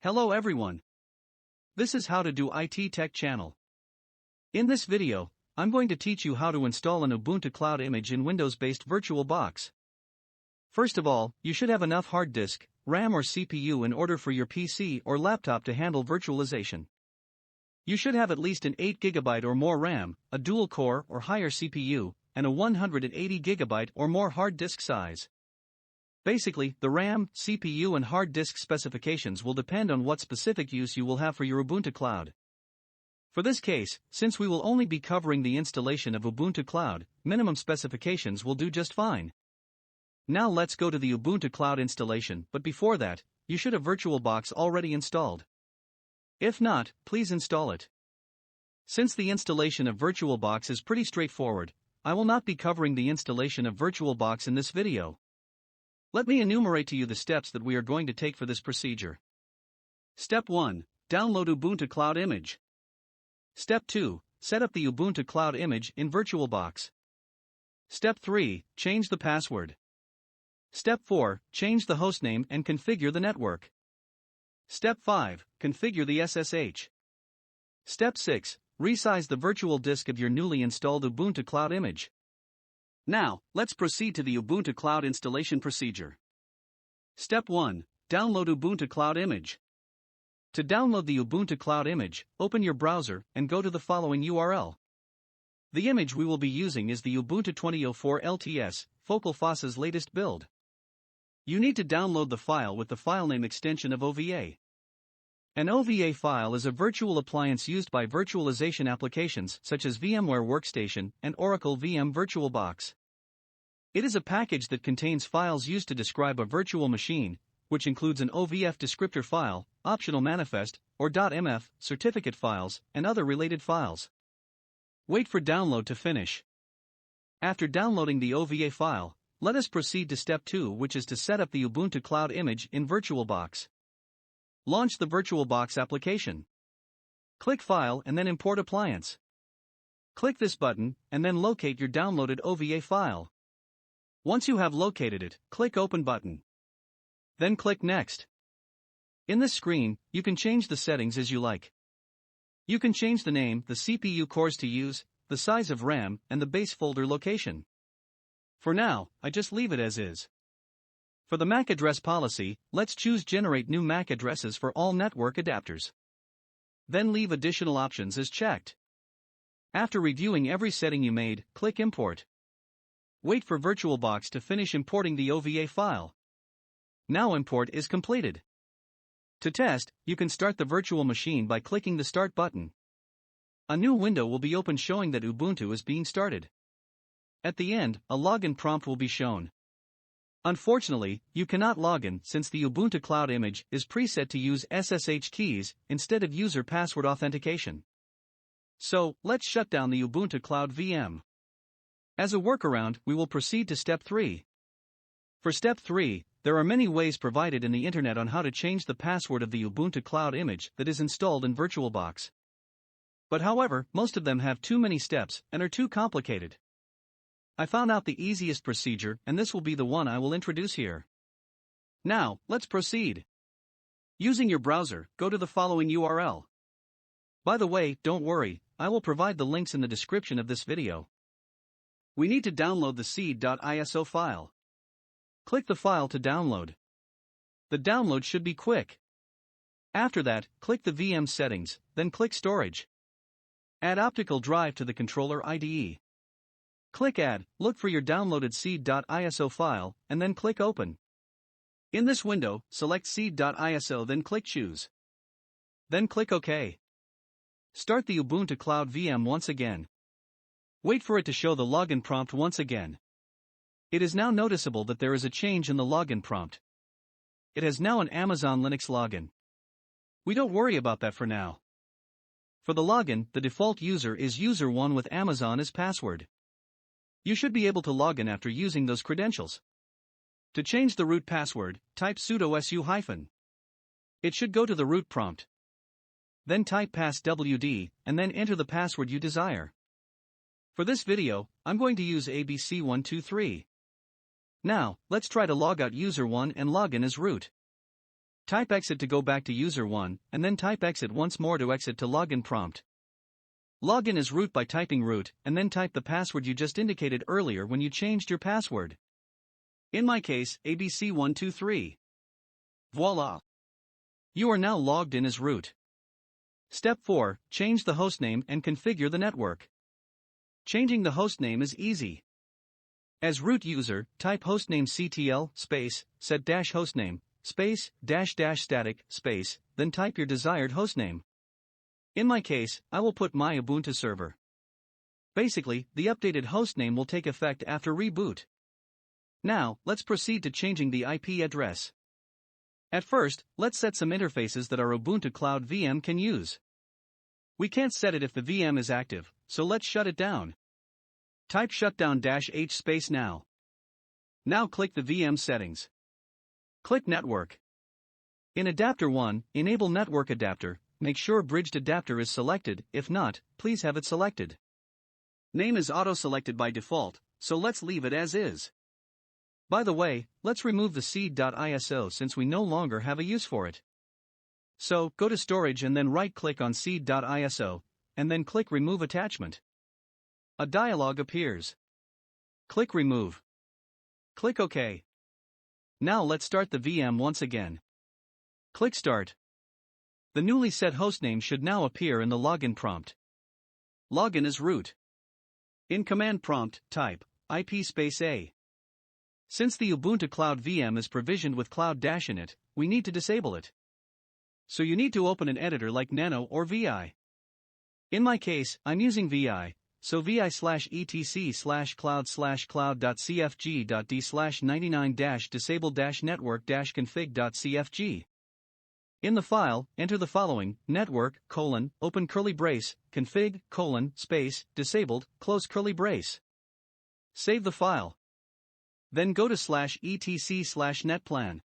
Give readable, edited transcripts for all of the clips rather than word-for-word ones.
Hello everyone. This is How to Do IT Tech channel. In this video, I'm going to teach you how to install an Ubuntu Cloud Image in Windows-based VirtualBox. First of all, you should have enough hard disk, RAM or CPU in order for your PC or laptop to handle virtualization. You should have at least an 8GB or more RAM, a dual-core or higher CPU, and a 180GB or more hard disk size. Basically, the RAM, CPU and hard disk specifications will depend on what specific use you will have for your Ubuntu Cloud. For this case, since we will only be covering the installation of Ubuntu Cloud, minimum specifications will do just fine. Now let's go to the Ubuntu Cloud installation, but before that, you should have VirtualBox already installed. If not, please install it. Since the installation of VirtualBox is pretty straightforward, I will not be covering the installation of VirtualBox in this video. Let me enumerate to you the steps that we are going to take for this procedure. Step 1. Download Ubuntu Cloud Image. Step 2. Set up the Ubuntu Cloud Image in VirtualBox. Step 3. Change the password. Step 4. Change the hostname and configure the network. Step 5. Configure the SSH. Step 6. Resize the virtual disk of your newly installed Ubuntu Cloud Image. Now, let's proceed to the Ubuntu Cloud installation procedure. Step 1. Download Ubuntu Cloud Image. To download the Ubuntu Cloud Image, open your browser and go to the following URL. The image we will be using is the Ubuntu 2004 LTS, Fossa's latest build. You need to download the file with the filename extension of OVA. An OVA file is a virtual appliance used by virtualization applications such as VMware Workstation and Oracle VM VirtualBox. It is a package that contains files used to describe a virtual machine, which includes an OVF descriptor file, optional manifest, or .mf, certificate files, and other related files. Wait for download to finish. After downloading the OVA file, let us proceed to step 2, which is to set up the Ubuntu Cloud Image in VirtualBox. Launch the VirtualBox application. Click File and then Import Appliance. Click this button and then locate your downloaded OVA file. Once you have located it, click Open button. Then click Next. In this screen, you can change the settings as you like. You can change the name, the CPU cores to use, the size of RAM, and the base folder location. For now, I just leave it as is. For the MAC address policy, let's choose Generate new MAC addresses for all network adapters. Then leave additional options as checked. After reviewing every setting you made, click Import. Wait for VirtualBox to finish importing the OVA file. Now import is completed. To test, you can start the virtual machine by clicking the Start button. A new window will be opened showing that Ubuntu is being started. At the end, a login prompt will be shown. Unfortunately, you cannot log in since the Ubuntu Cloud Image is preset to use SSH keys instead of user password authentication. So, let's shut down the Ubuntu Cloud VM. As a workaround, we will proceed to Step 3. For Step 3, there are many ways provided in the internet on how to change the password of the Ubuntu Cloud Image that is installed in VirtualBox. But however, most of them have too many steps and are too complicated. I found out the easiest procedure, and this will be the one I will introduce here. Now, let's proceed. Using your browser, go to the following URL. By the way, don't worry, I will provide the links in the description of this video. We need to download the seed.iso file. Click the file to download. The download should be quick. After that, click the VM settings, then click Storage. Add optical drive to the controller IDE. Click Add, look for your downloaded seed.iso file, and then click Open. In this window, select seed.iso, then click Choose. Then click OK. Start the Ubuntu Cloud VM once again. Wait for it to show the login prompt once again. It is now noticeable that there is a change in the login prompt. It has now an Amazon Linux login. We don't worry about that for now. For the login, the default user is user1 with Amazon as password. You should be able to log in after using those credentials. To change the root password, type sudo su-. It should go to the root prompt. Then type passwd, and then enter the password you desire. For this video, I'm going to use ABC123. Now, let's try to log out user1 and log in as root. Type exit to go back to user 1, and then type exit once more to exit to login prompt. Login as root by typing root, and then type the password you just indicated earlier when you changed your password. In my case, ABC123. Voila! You are now logged in as root. Step 4. Change the hostname and configure the network. Changing the hostname is easy. As root user, type hostname ctl space set-hostname space --static space, then type your desired hostname. In my case, I will put my Ubuntu server. Basically, the updated hostname will take effect after reboot. Now, let's proceed to changing the IP address. At first, let's set some interfaces that our Ubuntu Cloud VM can use. We can't set it if the VM is active, so let's shut it down. Type shutdown-h space now. Now click the VM settings. Click Network. In Adapter 1, enable Network Adapter, make sure Bridged Adapter is selected, if not, please have it selected. Name is auto-selected by default, so let's leave it as is. By the way, let's remove the seed.iso since we no longer have a use for it. So, go to Storage and then right-click on seed.iso, and then click Remove Attachment. A dialog appears. Click Remove. Click OK. Now let's start the VM once again. Click Start. The newly set hostname should now appear in the login prompt. Login as root. In command prompt, type IP space A. Since the Ubuntu Cloud VM is provisioned with Cloud-init, we need to disable it. So you need to open an editor like Nano or VI. In my case, I'm using VI, so vi/etc/cloud/cloud.cfg.d/99-disable-network-config.cfg. In the file, enter the following: network, open curly brace, config, space, disabled, close curly brace. Save the file. Then go to /etc/netplan.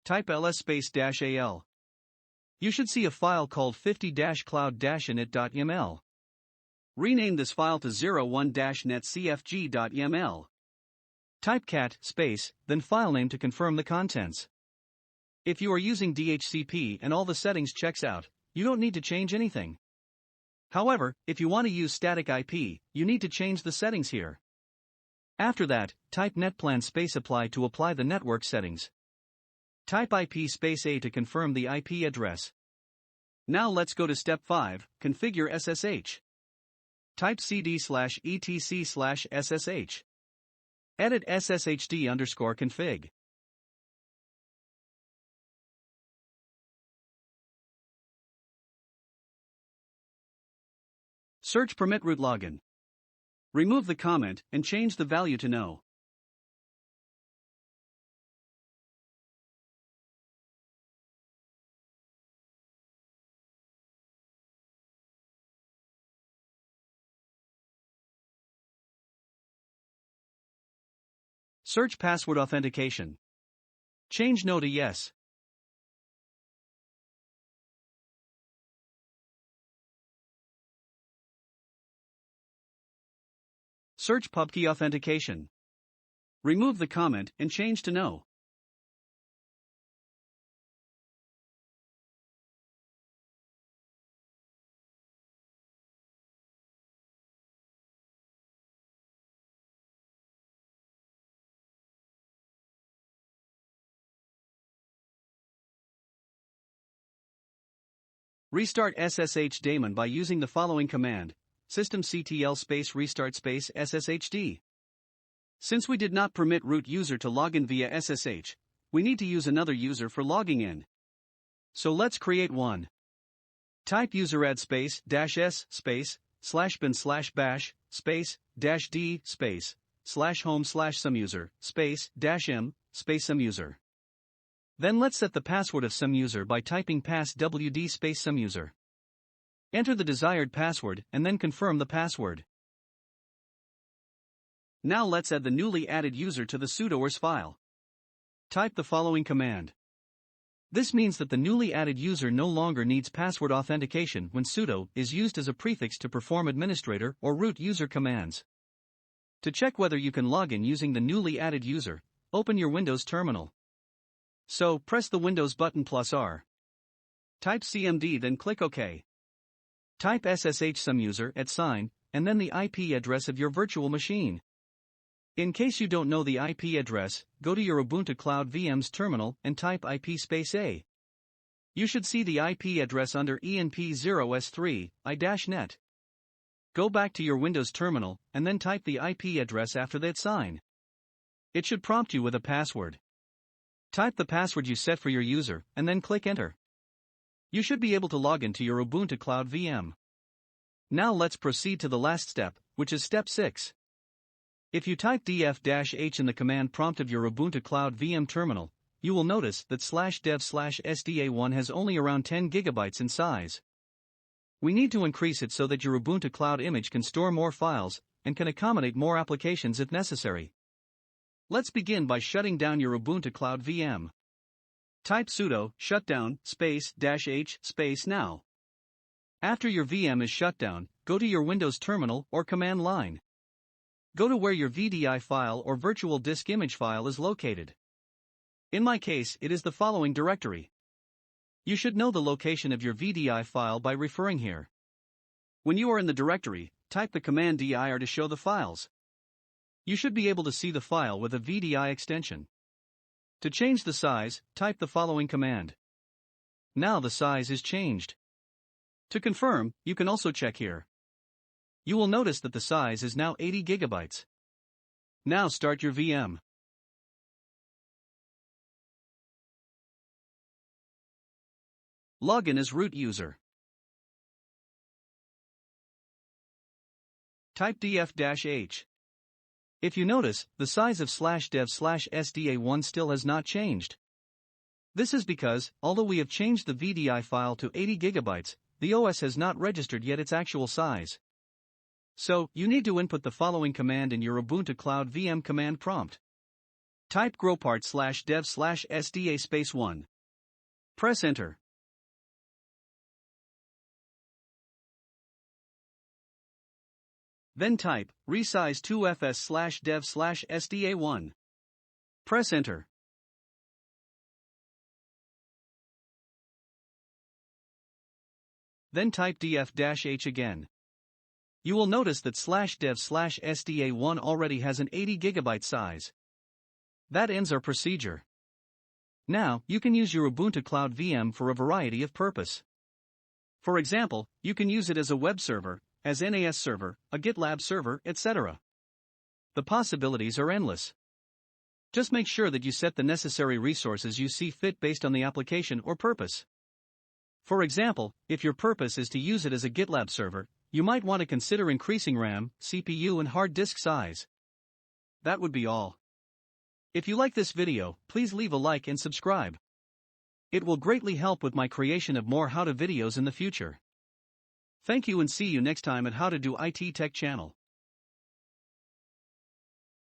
Type ls space -al. You should see a file called 50-cloud-init.yml. Rename this file to 01-netcfg.yml. Type cat space, then file name to confirm the contents. If you are using DHCP and all the settings checks out, you don't need to change anything. However, if you want to use static IP, you need to change the settings here. After that, type netplan space apply to apply the network settings. Type IP space A to confirm the IP address. Now let's go to step 5, configure SSH. Type cd/etc/ssh. Edit sshd_config. Search permit root login. Remove the comment and change the value to no. Search password authentication. Change no to yes. Search pubkey authentication. Remove the comment and change to no. Restart SSH daemon by using the following command: systemctl space restart space sshd. Since we did not permit root user to log in via SSH, we need to use another user for logging in. So let's create one. Type user-add space -s space /bin/bash space -d space /home/someuser space -m space someuser. Then let's set the password of someuser by typing passwd space someuser. Enter the desired password and then confirm the password. Now let's add the newly added user to the sudoers file. Type the following command. This means that the newly added user no longer needs password authentication when sudo is used as a prefix to perform administrator or root user commands. To check whether you can log in using the newly added user, open your Windows terminal. So, press the Windows button plus R. Type CMD, then click OK. Type SSH some user @ sign, and then the IP address of your virtual machine. In case you don't know the IP address, go to your Ubuntu Cloud VM's terminal and type IP space A. You should see the IP address under ENP0S3, I-net. Go back to your Windows terminal, and then type the IP address after that sign. It should prompt you with a password. Type the password you set for your user, and then click Enter. You should be able to log into your Ubuntu Cloud VM. Now let's proceed to the last step, which is step 6. If you type df-h in the command prompt of your Ubuntu Cloud VM terminal, you will notice that /dev/sda1 has only around 10 GB in size. We need to increase it so that your Ubuntu Cloud Image can store more files and can accommodate more applications if necessary. Let's begin by shutting down your Ubuntu Cloud VM. Type sudo shutdown -h now. After your VM is shut down, go to your Windows terminal or command line. Go to where your VDI file or virtual disk image file is located. In my case, it is the following directory. You should know the location of your VDI file by referring here. When you are in the directory, type the command dir to show the files. You should be able to see the file with a VDI extension. To change the size, type the following command. Now the size is changed. To confirm, you can also check here. You will notice that the size is now 80 GB. Now start your VM. Login as root user. Type df-h. If you notice, the size of /dev/sda1 still has not changed. This is because, although we have changed the VDI file to 80 GB, the OS has not registered yet its actual size. So, you need to input the following command in your Ubuntu Cloud VM command prompt. Type growpart /dev/sda space 1. Press Enter. Then type Resize 2fs /dev/sda1. Press Enter. Then type df-h again. You will notice that /dev/sda1 already has an 80 GB size. That ends our procedure. Now, you can use your Ubuntu Cloud VM for a variety of purpose. For example, you can use it as a web server, as NAS server, a GitLab server, etc. The possibilities are endless. Just make sure that you set the necessary resources you see fit based on the application or purpose. For example, if your purpose is to use it as a GitLab server, you might want to consider increasing RAM, CPU and hard disk size. That would be all. If you like this video, please leave a like and subscribe. It will greatly help with my creation of more how-to videos in the future. Thank you and see you next time at How to Do IT Tech channel.